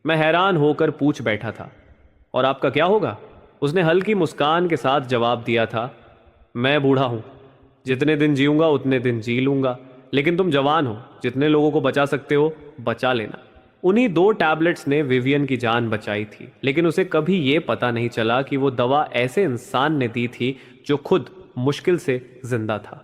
मैं हैरान होकर पूछ बैठा था, और आपका क्या होगा? उसने हल्की मुस्कान के साथ जवाब दिया था, मैं बूढ़ा हूं, जितने दिन जीऊंगा उतने दिन जी लूंगा, लेकिन तुम जवान हो, जितने लोगों को बचा सकते हो बचा लेना। उन्हीं 2 टैबलेट्स ने विवियन की जान बचाई थी, लेकिन उसे कभी ये पता नहीं चला कि वो दवा ऐसे इंसान ने दी थी जो खुद मुश्किल से जिंदा था।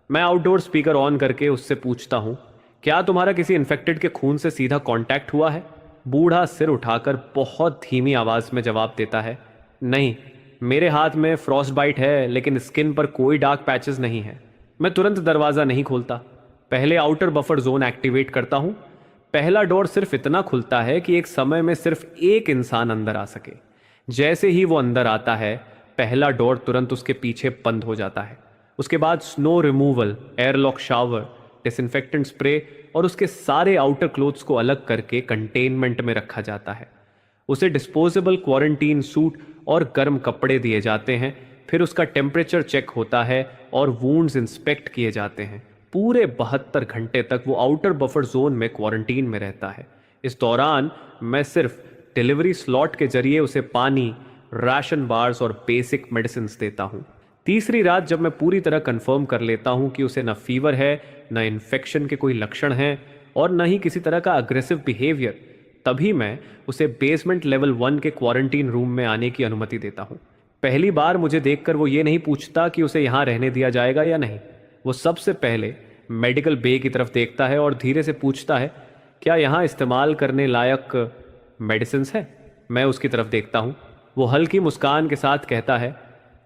मैं आउटडोर स्पीकर ऑन करके उससे पूछता हूँ, क्या तुम्हारा किसी इन्फेक्टेड के खून से सीधा कांटेक्ट हुआ है? बूढ़ा सिर उठाकर बहुत धीमी आवाज में जवाब देता है, नहीं, मेरे हाथ में फ्रॉस्ट बाइट है, लेकिन स्किन पर कोई डार्क पैचेस नहीं है। मैं तुरंत दरवाजा नहीं खोलता, पहले आउटर बफर जोन एक्टिवेट करता हूं। पहला डोर सिर्फ इतना खुलता है कि एक समय में सिर्फ एक इंसान अंदर आ सके। जैसे ही वो अंदर आता है, पहला डोर तुरंत उसके पीछे बंद हो जाता है। उसके बाद snow removal, airlock shower, disinfectant spray और उसके सारे आउटर क्लोथ्स को अलग करके कंटेनमेंट में रखा जाता है। उसे डिस्पोजेबल क्वारंटीन सूट और गर्म कपड़े दिए जाते हैं। फिर उसका टेम्परेचर चेक होता है और वूंड्स इंस्पेक्ट किए जाते हैं। पूरे 72 घंटे तक वो आउटर बफर जोन में क्वारंटीन में रहता है। इस दौरान मैं सिर्फ डिलीवरी स्लॉट के जरिए उसे पानी, राशन बार्स और बेसिक मेडिसिन देता हूँ। तीसरी रात जब मैं पूरी तरह कंफर्म कर लेता हूँ कि उसे न फीवर है, न इन्फेक्शन के कोई लक्षण हैं और न ही किसी तरह का अग्रेसिव बिहेवियर, तभी मैं उसे बेसमेंट लेवल 1 के क्वारंटीन रूम में आने की अनुमति देता हूँ। पहली बार मुझे देखकर वो ये नहीं पूछता कि उसे यहाँ रहने दिया जाएगा या नहीं। वो सबसे पहले मेडिकल बे की तरफ देखता है और धीरे से पूछता है, क्या यहाँ इस्तेमाल करने लायक मेडिसिन है? मैं उसकी तरफ देखता हूँ। वो हल्की मुस्कान के साथ कहता है,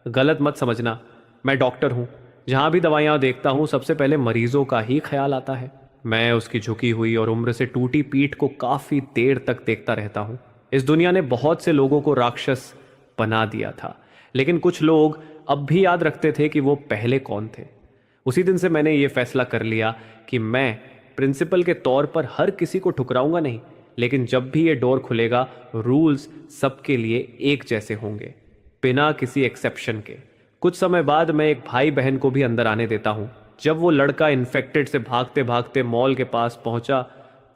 गलत मत समझना, मैं डॉक्टर हूँ। जहाँ भी दवाइयाँ देखता हूँ सबसे पहले मरीजों का ही ख्याल आता है। मैं उसकी झुकी हुई और उम्र से टूटी पीठ को काफी देर तक देखता रहता हूँ। इस दुनिया ने बहुत से लोगों को राक्षस बना दिया था, लेकिन कुछ लोग अब भी याद रखते थे कि वो पहले कौन थे। उसी दिन से मैंने ये फैसला कर लिया कि मैं प्रिंसिपल के तौर पर हर किसी को ठुकराऊंगा नहीं, लेकिन जब भी ये डोर खुलेगा रूल्स सबके लिए एक जैसे होंगे, बिना किसी एक्सेप्शन के। कुछ समय बाद मैं एक भाई बहन को भी अंदर आने देता हूँ। जब वो लड़का इन्फेक्टेड से भागते भागते मॉल के पास पहुंचा,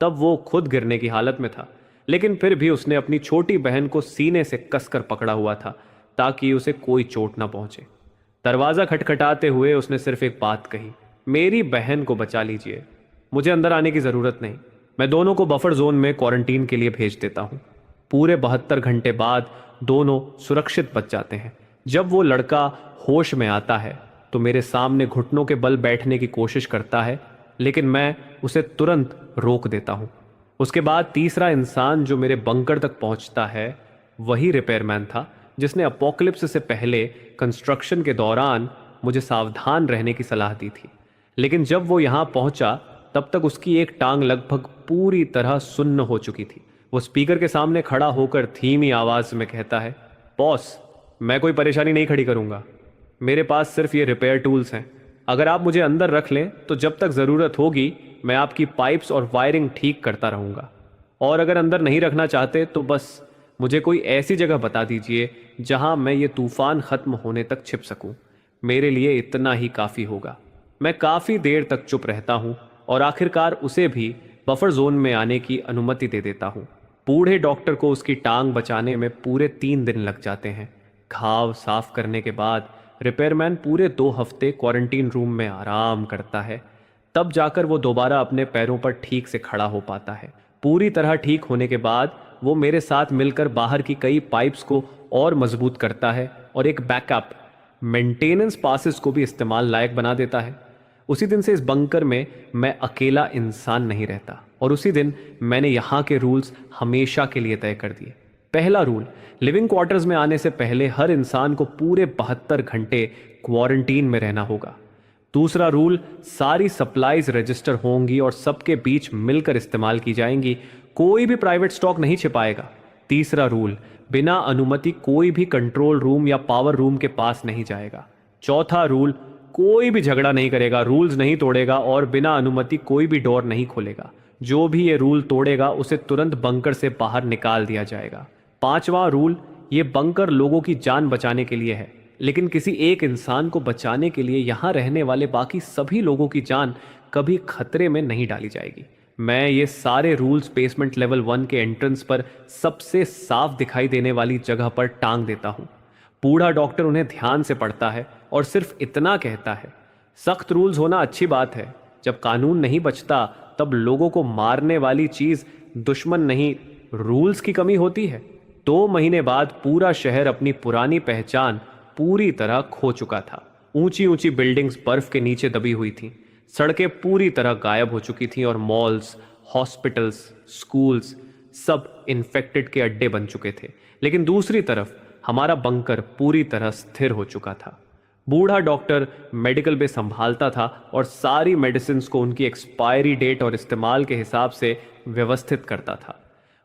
तब वो खुद गिरने की हालत में था, लेकिन फिर भी उसने अपनी छोटी बहन को सीने से कसकर पकड़ा हुआ था ताकि उसे कोई चोट ना पहुंचे। दरवाजा खटखटाते हुए उसने सिर्फ एक बात कही, मेरी बहन को बचा लीजिए, मुझे अंदर आने की जरूरत नहीं। मैं दोनों को बफर जोन में क्वारंटीन के लिए भेज देता हूँ। पूरे 72 घंटे बाद दोनों सुरक्षित बच जाते हैं। जब वो लड़का होश में आता है तो मेरे सामने घुटनों के बल बैठने की कोशिश करता है, लेकिन मैं उसे तुरंत रोक देता हूँ। उसके बाद तीसरा इंसान जो मेरे बंकर तक पहुंचता है वही रिपेयरमैन था जिसने अपोकलिप्स से पहले कंस्ट्रक्शन के दौरान मुझे सावधान रहने की सलाह दी थी। लेकिन जब वो यहाँ पहुंचा तब तक उसकी एक टांग लगभग पूरी तरह सुन्न हो चुकी थी। वो स्पीकर के सामने खड़ा होकर धीमी आवाज में कहता है, बॉस, मैं कोई परेशानी नहीं खड़ी करूंगा, मेरे पास सिर्फ ये रिपेयर टूल्स हैं। अगर आप मुझे अंदर रख लें तो जब तक ज़रूरत होगी मैं आपकी पाइप्स और वायरिंग ठीक करता रहूँगा, और अगर अंदर नहीं रखना चाहते तो बस मुझे कोई ऐसी जगह बता दीजिए जहां मैं ये तूफान ख़त्म होने तक छिप सकूं। मेरे लिए इतना ही काफ़ी होगा। मैं काफ़ी देर तक चुप रहता हूं और आखिरकार उसे भी बफर जोन में आने की अनुमति दे देता हूं। बूढ़े डॉक्टर को उसकी टांग बचाने में पूरे 3 दिन लग जाते हैं। घाव साफ करने के बाद रिपेयरमैन पूरे 2 हफ्ते क्वारंटीन रूम में आराम करता है, तब जाकर वो दोबारा अपने पैरों पर ठीक से खड़ा हो पाता है। पूरी तरह ठीक होने के बाद वो मेरे साथ मिलकर बाहर की कई पाइप्स को और मजबूत करता है और एक बैकअप मेंटेनेंस पासेस को भी इस्तेमाल लायक बना देता है। उसी दिन से इस बंकर में मैं अकेला इंसान नहीं रहता, और उसी दिन मैंने यहाँ के रूल्स हमेशा के लिए तय कर दिए। पहला रूल, लिविंग क्वार्टर्स में आने से पहले हर इंसान को पूरे 72 घंटे क्वारंटीन में रहना होगा। दूसरा रूल, सारी सप्लाईज रजिस्टर होंगी और सबके बीच मिलकर इस्तेमाल की जाएंगी, कोई भी प्राइवेट स्टॉक नहीं छिपाएगा। तीसरा रूल, बिना अनुमति कोई भी कंट्रोल रूम या पावर रूम के पास नहीं जाएगा। चौथा रूल, कोई भी झगड़ा नहीं करेगा, रूल्स नहीं तोड़ेगा और बिना अनुमति कोई भी डोर नहीं खोलेगा। जो भी ये रूल तोड़ेगा उसे तुरंत बंकर से बाहर निकाल दिया जाएगा। पांचवा रूल, ये बंकर लोगों की जान बचाने के लिए है, लेकिन किसी एक इंसान को बचाने के लिए यहाँ रहने वाले बाकी सभी लोगों की जान कभी खतरे में नहीं डाली जाएगी। मैं ये सारे रूल्स बेसमेंट लेवल 1 के एंट्रेंस पर सबसे साफ दिखाई देने वाली जगह पर टांग देता हूँ। बूढ़ा डॉक्टर उन्हें ध्यान से पढ़ता है और सिर्फ इतना कहता है, सख्त रूल्स होना अच्छी बात है, जब कानून नहीं बचता तब लोगों को मारने वाली चीज दुश्मन नहीं, रूल्स की कमी होती है। 2 महीने बाद पूरा शहर अपनी पुरानी पहचान पूरी तरह खो चुका था। ऊंची ऊंची बिल्डिंग्स बर्फ के नीचे दबी हुई थीं, सड़कें पूरी तरह गायब हो चुकी थीं और मॉल्स, हॉस्पिटल्स, स्कूल्स सब इन्फेक्टेड के अड्डे बन चुके थे। लेकिन दूसरी तरफ हमारा बंकर पूरी तरह स्थिर हो चुका था। बूढ़ा डॉक्टर मेडिकल पे संभालता था और सारी मेडिसिन्स को उनकी एक्सपायरी डेट और इस्तेमाल के हिसाब से व्यवस्थित करता था।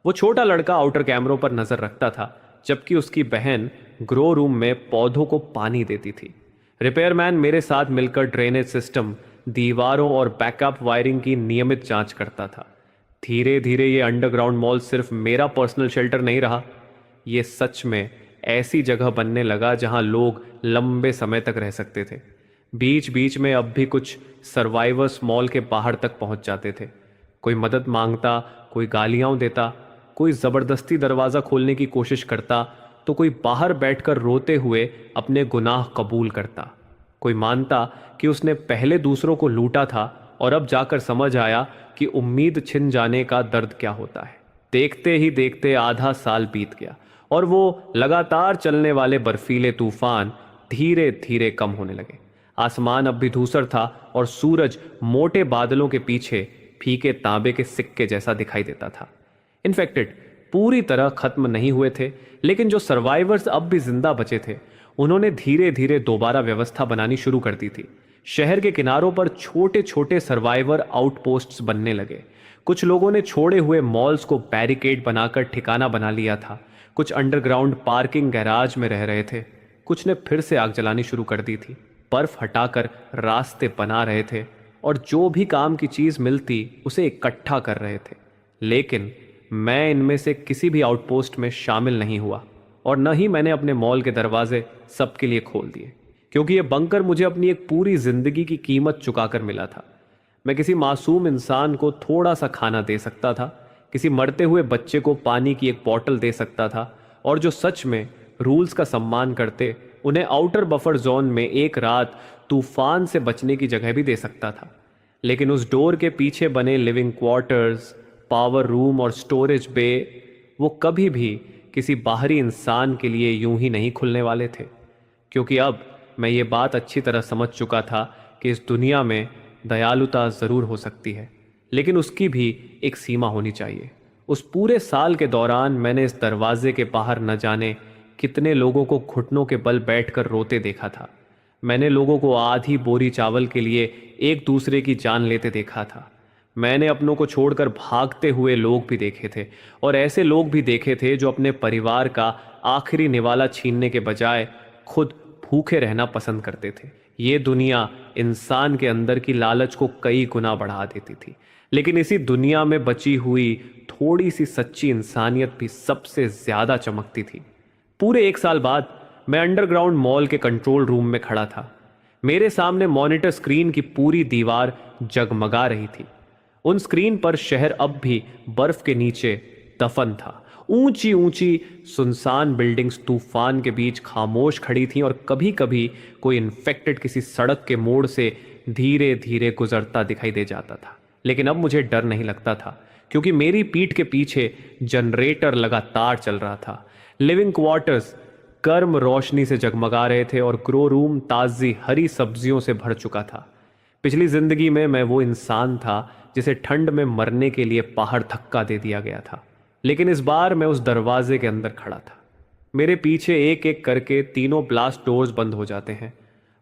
वो छोटा लड़का आउटर कैमरों पर नजर रखता था, जबकि उसकी बहन ग्रो रूम में पौधों को पानी देती थी। रिपेयरमैन मेरे साथ मिलकर ड्रेनेज सिस्टम, दीवारों और बैकअप वायरिंग की नियमित जांच करता था। धीरे धीरे ये अंडरग्राउंड मॉल सिर्फ मेरा पर्सनल शेल्टर नहीं रहा, ये सच में ऐसी जगह बनने लगा जहां लोग लंबे समय तक रह सकते थे। बीच बीच में अब भी कुछ सर्वाइवर्स मॉल के बाहर तक पहुंच जाते थे। कोई मदद मांगता, कोई गालियां देता, कोई ज़बरदस्ती दरवाज़ा खोलने की कोशिश करता, तो कोई बाहर बैठकर रोते हुए अपने गुनाह कबूल करता। कोई मानता कि उसने पहले दूसरों को लूटा था और अब जाकर समझ आया कि उम्मीद छिन जाने का दर्द क्या होता है। देखते ही देखते आधा साल बीत गया और वो लगातार चलने वाले बर्फीले तूफान धीरे धीरे कम होने लगे। आसमान अब भी धूसर था और सूरज मोटे बादलों के पीछे फीके तांबे के सिक्के जैसा दिखाई देता था। इन्फेक्टेड पूरी तरह खत्म नहीं हुए थे, लेकिन जो सर्वाइवर्स अब भी जिंदा बचे थे उन्होंने धीरे धीरे दोबारा व्यवस्था बनानी शुरू कर दी थी। शहर के किनारों पर छोटे छोटे सर्वाइवर आउटपोस्ट्स बनने लगे। कुछ लोगों ने छोड़े हुए मॉल्स को बैरिकेड बनाकर ठिकाना बना लिया था। कुछ अंडरग्राउंड पार्किंग गैराज में रह रहे थे। कुछ ने फिर से आग जलानी शुरू कर दी थी, बर्फ हटाकर रास्ते बना रहे थे और जो भी काम की चीज मिलती उसे इकट्ठा कर रहे थे। लेकिन मैं इनमें से किसी भी आउटपोस्ट में शामिल नहीं हुआ और न ही मैंने अपने मॉल के दरवाजे सबके लिए खोल दिए, क्योंकि यह बंकर मुझे अपनी एक पूरी जिंदगी की कीमत चुकाकर मिला था। मैं किसी मासूम इंसान को थोड़ा सा खाना दे सकता था, किसी मरते हुए बच्चे को पानी की एक बोतल दे सकता था, और जो सच में रूल्स का सम्मान करते उन्हें आउटर बफर जोन में एक रात तूफान से बचने की जगह भी दे सकता था। लेकिन उस डोर के पीछे बने लिविंग क्वार्टर्स, पावर रूम और स्टोरेज बे, वो कभी भी किसी बाहरी इंसान के लिए यूं ही नहीं खुलने वाले थे। क्योंकि अब मैं ये बात अच्छी तरह समझ चुका था कि इस दुनिया में दयालुता ज़रूर हो सकती है, लेकिन उसकी भी एक सीमा होनी चाहिए। उस पूरे साल के दौरान मैंने इस दरवाजे के बाहर न जाने कितने लोगों को घुटनों के बल बैठकर रोते देखा था। मैंने लोगों को आधी बोरी चावल के लिए एक दूसरे की जान लेते देखा था। मैंने अपनों को छोड़कर भागते हुए लोग भी देखे थे, और ऐसे लोग भी देखे थे जो अपने परिवार का आखिरी निवाला छीनने के बजाय खुद भूखे रहना पसंद करते थे। ये दुनिया इंसान के अंदर की लालच को कई गुना बढ़ा देती थी, लेकिन इसी दुनिया में बची हुई थोड़ी सी सच्ची इंसानियत भी सबसे ज्यादा चमकती थी। पूरे 1 साल बाद मैं अंडरग्राउंड मॉल के कंट्रोल रूम में खड़ा था। मेरे सामने मॉनिटर स्क्रीन की पूरी दीवार जगमगा रही थी। उन स्क्रीन पर शहर अब भी बर्फ के नीचे दफन था। ऊंची ऊंची सुनसान बिल्डिंग्स तूफान के बीच खामोश खड़ी थीं, और कभी कभी कोई इन्फेक्टेड किसी सड़क के मोड़ से धीरे धीरे गुजरता दिखाई दे जाता था। लेकिन अब मुझे डर नहीं लगता था, क्योंकि मेरी पीठ के पीछे जनरेटर लगातार चल रहा था। लिविंग क्वार्टर्स गर्म रोशनी से जगमगा रहे थे और ग्रो रूम ताजी हरी सब्जियों से भर चुका था। पिछली जिंदगी में मैं वो इंसान था जिसे ठंड में मरने के लिए बाहर धक्का दे दिया गया था, लेकिन इस बार मैं उस दरवाजे के अंदर खड़ा था। मेरे पीछे एक एक करके तीनों ब्लास्ट डोर्स बंद हो जाते हैं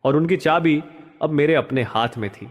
और उनकी चाबी अब मेरे अपने हाथ में थी।